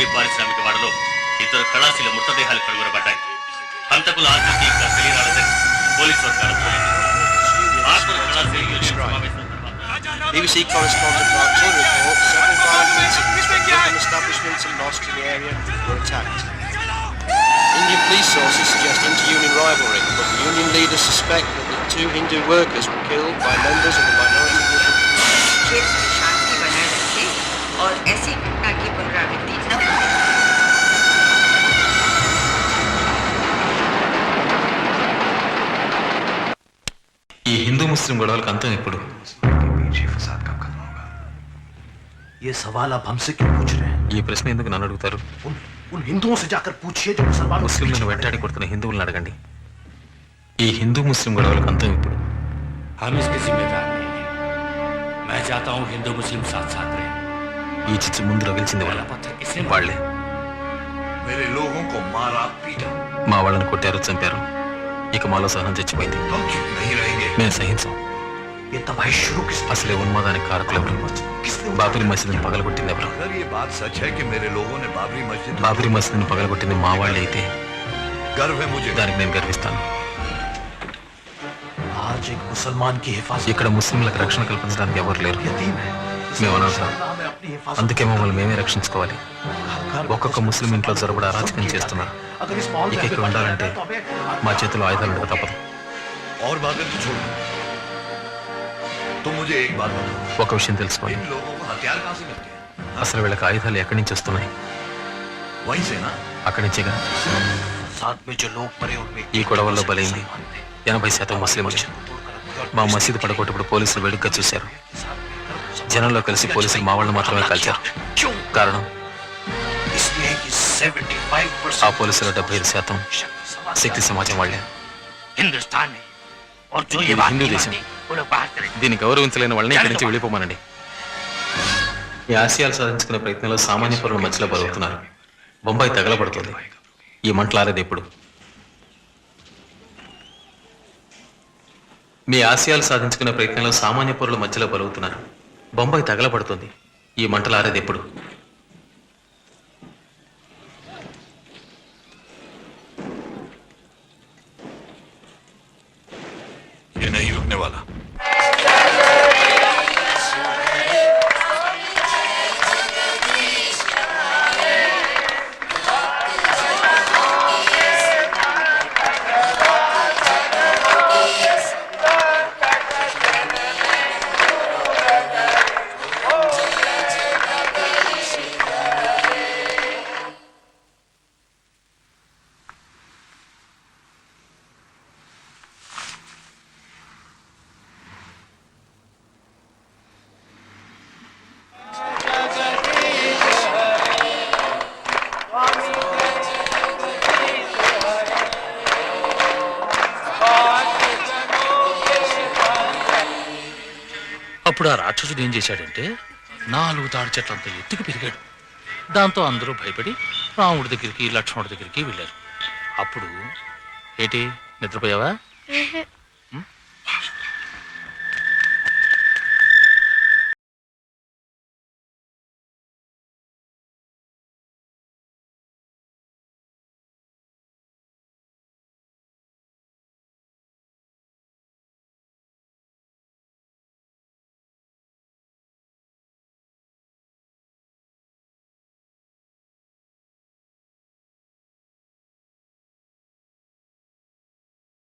సింగరౌలి పారిశ్రామికవాడలో ఇద్దరు కళాశీల మృతదేహాలు కనుగొనబడ్డాయి. హంతకుల ఆచూకీ ఇంకా తెలియరాలేదని పోలీసు వర్గాలు BBC correspondent Mark King reports several violent incidents when Indian establishments and mosques in the area were attacked. Indian police sources suggest inter-union rivalry, but the union leaders suspect that the two Hindu workers were killed by members of the minority group. खेल में शांति बनाए रखें और ऐसी घटना की पुनरावृत्ति न हो. ఈ హిందూ ముస్లిం గొడవలకు అంతం ఎప్పుడు? ये सवाल आप हमसे क्यों पूछ रहे हैं? ఈ ప్రశ్న ఎందుకు నన్ను అడుగుతారు? उन हिंदुओं से जाकर पूछिए जो मुसलमानों ముస్లింలను వెంటాడి కొడుతున్న హిందువులను అడగండి. ఈ హిందూ ముస్లిం గొడవలకు అంతం ఎప్పుడు? हम इसके जिम्मेदार नहीं है. मैं चाहता हूँ हिंदू मुस्लिम साथ साथ रहे. ఈ చిచ్చు ముందు రగిల్చింది వాళ్ళే. मेरे लोगों को मारा पीटा. మా వాళ్ళని కొట్టారు, చంపారు. ఇక మాలో సహనం చచ్చిపోయింది. हम चुप नहीं रहेंगे. మేము సహించాం. ये तबाही शुरू किसने? అసలే ఉన్మాదానికి కారకులు ఎవరు? బాబరీ మసీదుని పగలగొట్టింది ఎవరు? अगर ये बात सच है कि मेरे लोगों ने బాబరీ మసీదుని పగలగొట్టింది మా వాళ్ళే అయితే गर्व है मुझे. దానికి నేను గర్విస్తాను. आज एक मुसलमान की हिफाजत ఇక్కడ ముస్లింలకు రక్షణ కల్పించడానికి ఎవరు లేరు. यतीम है. మేము అనవసరం. हमें अपनी हिफाजत అందుకే మమ్మల్ని మేమే రక్షించుకోవాలి. ఒక్కొక్క ముస్లిం ఇంట్లో జరబడి అరాచకం చేస్తున్నారు. अगर इस माहौल ఇక में ఇక్కడ ఉండాలంటే మా చేతిలో ఆయుధాలు ఉండక తప్పదు. और बातें तो छोड़. तुम मुझे एक बात बताओ. ఒక విషయం తెలుసుకోవాలి. इन लोगों को हथियार कहाँ से मिलते हैं? అసలు వీళ్ళకి ఆయుధాలు ఎక్కడి నుంచి వస్తున్నాయి? वहीं से ना. అక్కడి నుంచేగా. साथ में जो लोग मरे उनमें ఈ గొడవల్లో బలైంది 80% ముస్లింలు. మా మసీదు పడగొట్టప్పుడు పోలీసులు వేడుకగా చూశారు. జనంలో కలిసి పోలీసులు మా వాళ్ళని మాత్రమే కాల్చారు. కారణం ఆ పోలీసుల 75% శక్తి సమాజం వాళ్ళే. हिंदुस्तान है और जो ఇది హిందూ దేశం. దీన్ని గౌరవించలేని వాళ్ళని ఇక్కడి నుంచి వెళ్ళిపోమనండి. ఈ ఆశయాలు సాధించుకునే ప్రయత్నంలో సామాన్య పౌరుల మధ్యలో బలుగుతున్నారు. బొంబాయి తగలబడుతుంది. ఈ మంటలారేది ఎప్పుడు? మీ ఆశయాలు సాధించుకునే ప్రయత్నంలో సామాన్య పౌరుల మధ్యలో బలుగుతున్నారు. బొంబాయి తగలబడుతుంది. ఈ మంటలారేది ఎప్పుడు? ये नहीं रुकने वाला. అప్పుడు ఆ రాక్షసుడు ఏం చేశాడంటే 4 తాడి చెట్లంత ఎత్తుకు పెరిగాడు. దాంతో అందరూ భయపడి రాముడి దగ్గరికి లక్ష్మణుడి దగ్గరికి వెళ్ళారు. అప్పుడు ఏంటి నిద్రపోయావా?